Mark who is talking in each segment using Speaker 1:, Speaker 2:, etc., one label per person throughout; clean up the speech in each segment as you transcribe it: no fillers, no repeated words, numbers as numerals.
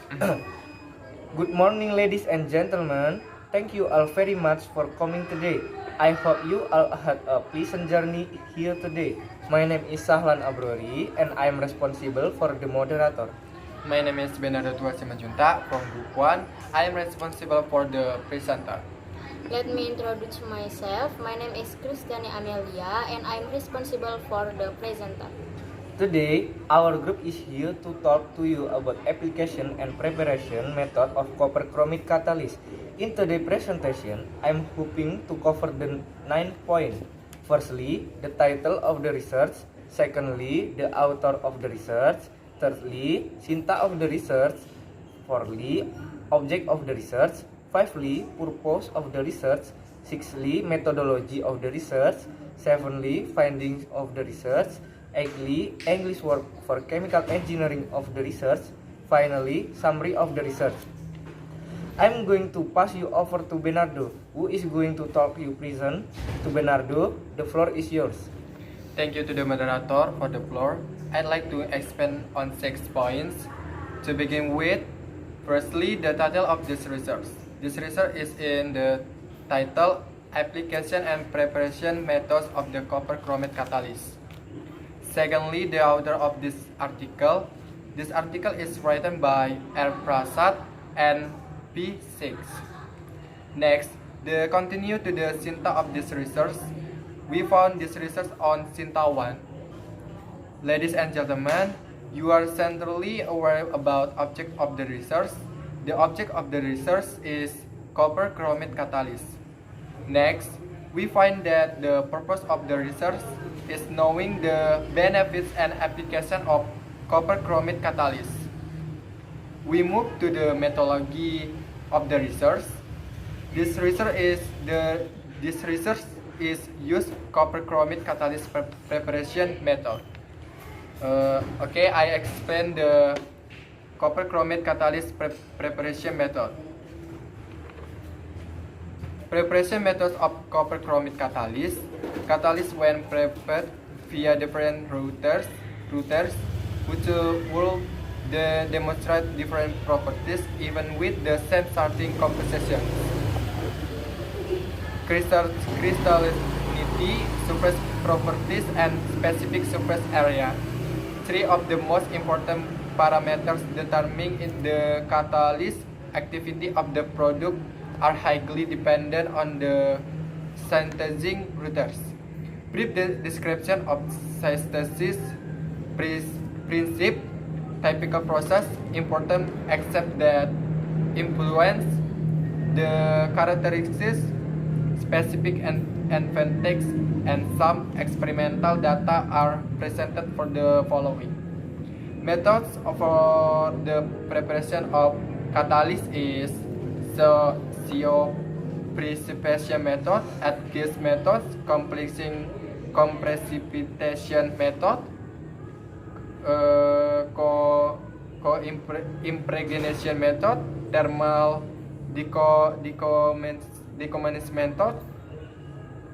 Speaker 1: Good morning, ladies and gentlemen. Thank you all very much for coming today. I hope you all had a pleasant journey here today. My name is Sahlan Abrori and I am responsible for the moderator.
Speaker 2: My name is Bernardo Tuasimanjunta from Group 1. I am responsible for the presenter.
Speaker 3: Let me introduce myself. My name is Christiani Amelia and I am responsible for the presenter.
Speaker 1: Today, our group is here to talk to you about application and preparation method of copper chromate catalyst. In today's presentation, I'm hoping to cover the 9 points. Firstly, the title of the research. Secondly, the author of the research. Thirdly, syntax of the research. Fourthly, object of the research. Fifthly, purpose of the research. Sixthly, methodology of the research. Seventhly, findings of the research. Eighthly, English word for chemical engineering of the research. Finally, summary of the research. I'm going to pass you over to Bernardo, who is going to talk you present. To Bernardo, the floor is yours.
Speaker 2: Thank you to the moderator for the floor. I'd like to expand on 6 points. To begin with, firstly, the title of this research. This research is in the title Application and Preparation Methods of the Copper Chromate Catalyst. Secondly, the author of this article. This article is written by R. Prasad and P6. Next, the continue to the syntax of this research. We found this research on syntax 1. Ladies and gentlemen, you are centrally aware about object of the research. The object of the research is copper chromate catalyst. Next, we find that the purpose of the research is knowing the benefits and application of copper chromate catalyst. We move to the methodology of the research. This research is use copper chromate catalyst preparation method. I explain the copper chromate catalyst preparation method. Preparation methods of copper chromate catalyst. Catalyst when prepared via different routers which will demonstrate different properties even with the same starting composition. Crystallinity, surface properties, and specific surface area. 3 of the most important parameters determining the catalyst activity of the product are highly dependent on the synthesizing routers. Brief description of synthesis principle, typical process, important except that influence the characteristics, specific advantages, and some experimental data are presented for the following. Methods for the preparation of catalyst is precipitation method, gas method, comprecipitation method, co-impregnation method, thermal decomposition method,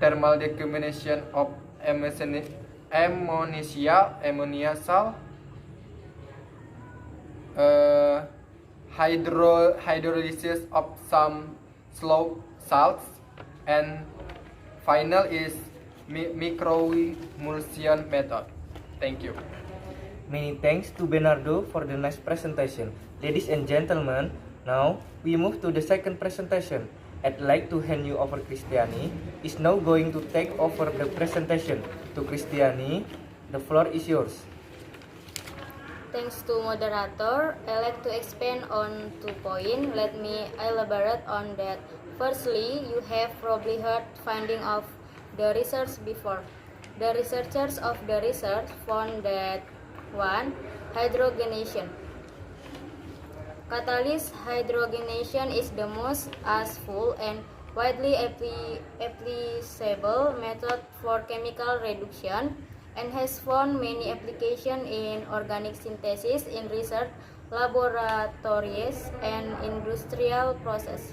Speaker 2: thermal decomposition of ammonia salt, hydrolysis of some slow salts, and final is microemulsion method. Thank you.
Speaker 1: Many thanks to Bernardo for the nice presentation. Ladies and gentlemen, now we move to the second presentation. I'd like to hand you over Christiani. Is now going to take over the presentation. To Christiani, the floor is yours.
Speaker 3: Thanks to moderator, I like to expand on 2 points. Let me elaborate on that. Firstly, you have probably heard finding of the research before. The researchers of the research found that 1. Hydrogenation. Catalyst hydrogenation is the most useful and widely applicable method for chemical reduction and has found many applications in organic synthesis in research laboratories and industrial process.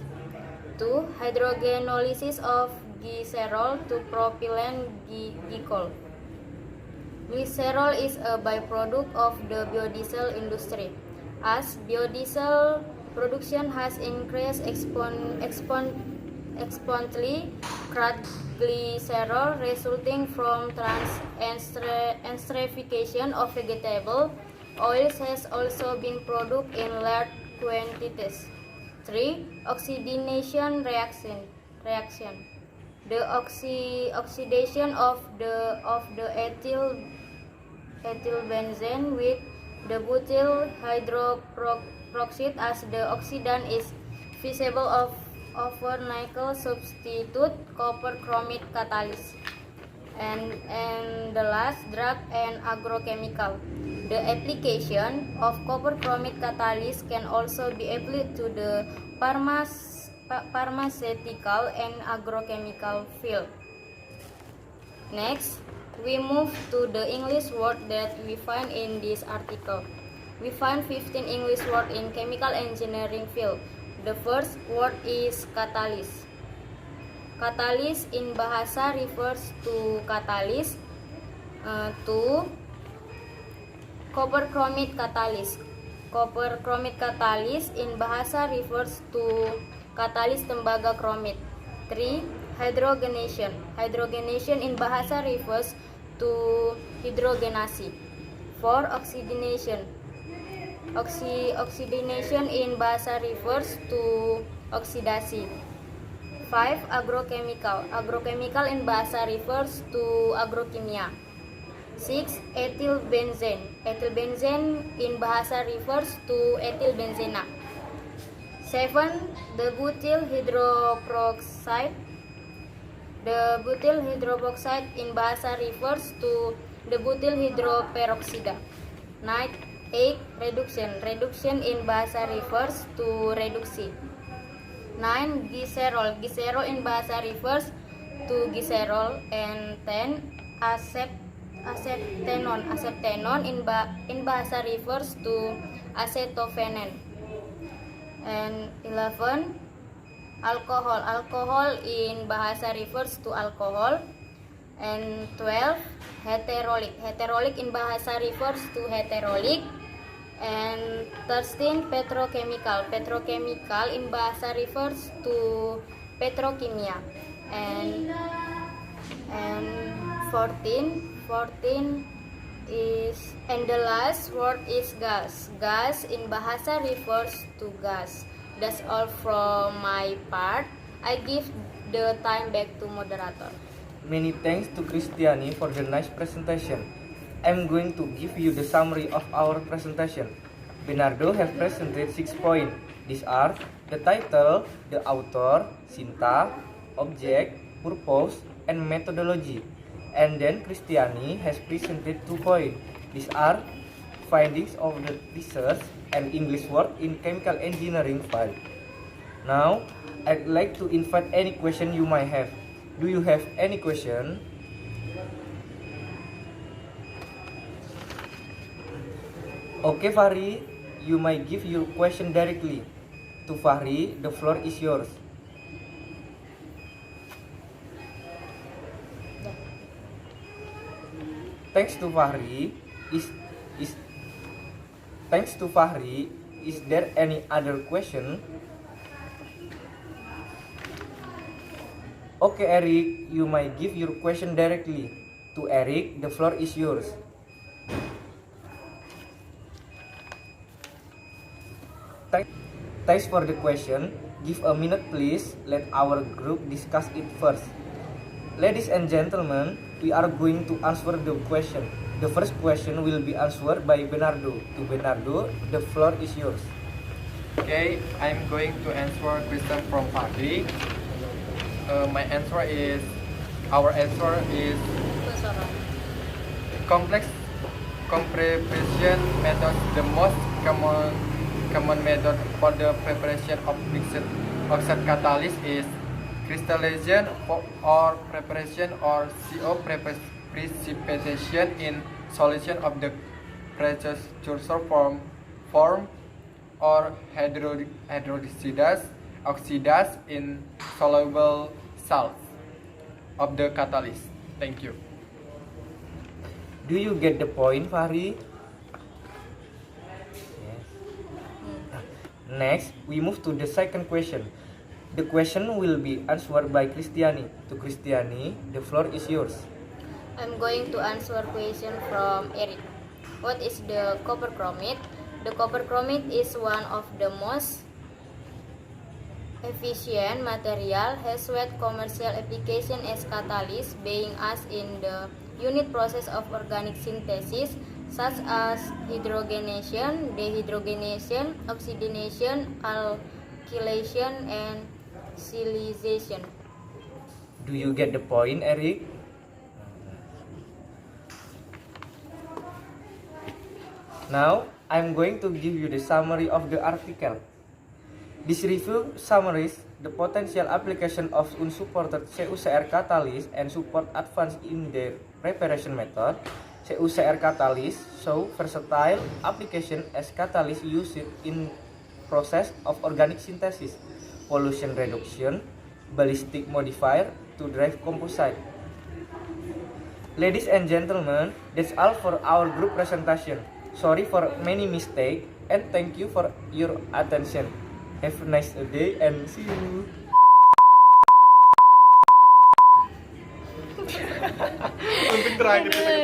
Speaker 3: 2. Hydrogenolysis of glycerol to propylene glycol. Glycerol is a byproduct of the biodiesel industry. as biodiesel production has increased exponentially, glycerol resulting from esterification of vegetable oils has also been produced in large quantities. 3. Oxidation reaction. The oxidation of the ethyl benzene with the butyl hydroperoxide as the oxidant is visible over nickel substitute copper chromate catalyst. And the last, drug and agrochemical. The application of copper chromate catalyst can also be applied to the pharmaceutical and agrochemical field. Next, we move to the English word that we find in this article. We find 15 English words in chemical engineering field. The first word is catalyst. Catalyst in bahasa refers to catalyst to copper chromate catalyst. Copper chromate catalyst in bahasa refers to catalyst tembaga chromate. 3. Hydrogenation. Hydrogenation in bahasa refers to hidrogenasi. 4. Oxidation. Oxidation in bahasa refers to oksidasi. 5. Agrochemical. Agrochemical in bahasa refers to agrokimia. 6. Ethyl benzene. Ethyl benzene in bahasa refers to ethyl benzena. 7. The butyl hydroperoxide. The butyl hydroperoxide in bahasa refers to the butyl hydroperoxida. 8. Reduction. Reduction in bahasa refers to reduksi. 9. Glycerol. Glycerol in bahasa refers to glycerol. And 10. Acetanon. Acetanon in bahasa refers to acetophenan. And 11. Alcohol. Alcohol in bahasa refers to alcohol. And 12. Heterolyc. Heterolyc in bahasa refers to heterolyc. And 13. Petrochemical. Petrochemical in bahasa refers to petrokimia. And 14 is, and the last word is gas. Gas in bahasa refers to gas. That's all from my part. I give the time back to moderator.
Speaker 1: Many thanks to Christiani for the nice presentation. I'm going to give you the summary of our presentation. Bernardo have presented 6 points. These are the title, the author, syntax, object, purpose, and methodology. And then Christiani has presented 2 points. These are findings of the research and English word in chemical engineering field. Now, I'd like to invite any question you might have. Do you have any question? Okay, Fahri, you might give your question directly to Fahri. The floor is yours. Thanks to Fahri. Thanks to Fahri. Is there any other question? Okay, Eric, you might give your question directly to Eric. The floor is yours. Thanks for the question. Give a minute please. Let our group discuss it first. Ladies and gentlemen, we are going to answer the question. The first question will be answered by Bernardo. To Bernardo, the floor is yours.
Speaker 2: Okay, I'm going to answer question from Fahri. Our answer is complex compression method. The most common method for the preparation of mixed oxide catalyst is crystallization or preparation or CO precipitation in solution of the precursor form or oxidase in soluble salts of the catalyst. Thank you.
Speaker 1: Do you get the point, Fahri? Yes. Next, we move to the second question. The question will be answered by Kristiani. To Kristiani, the floor is yours.
Speaker 3: I'm going to answer question from Eric. What is the copper chromate? The copper chromate is one of the most efficient material, has wide commercial application as catalyst, being used in the unit process of organic synthesis such as hydrogenation, dehydrogenation, oxidation, alkylation, and silicization.
Speaker 1: Do you get the point, Eric? Now, I'm going to give you the summary of the article. This review summarizes the potential application of unsupported CuCr catalyst and support advance in their preparation method. CuCr catalyst show versatile application as catalyst used in process of organic synthesis, pollution reduction, ballistic modifier to drive composite. Ladies and gentlemen, that's all for our group presentation. Sorry for many mistakes and thank you for your attention. Have a nice day and see you.
Speaker 2: Untuk terakhir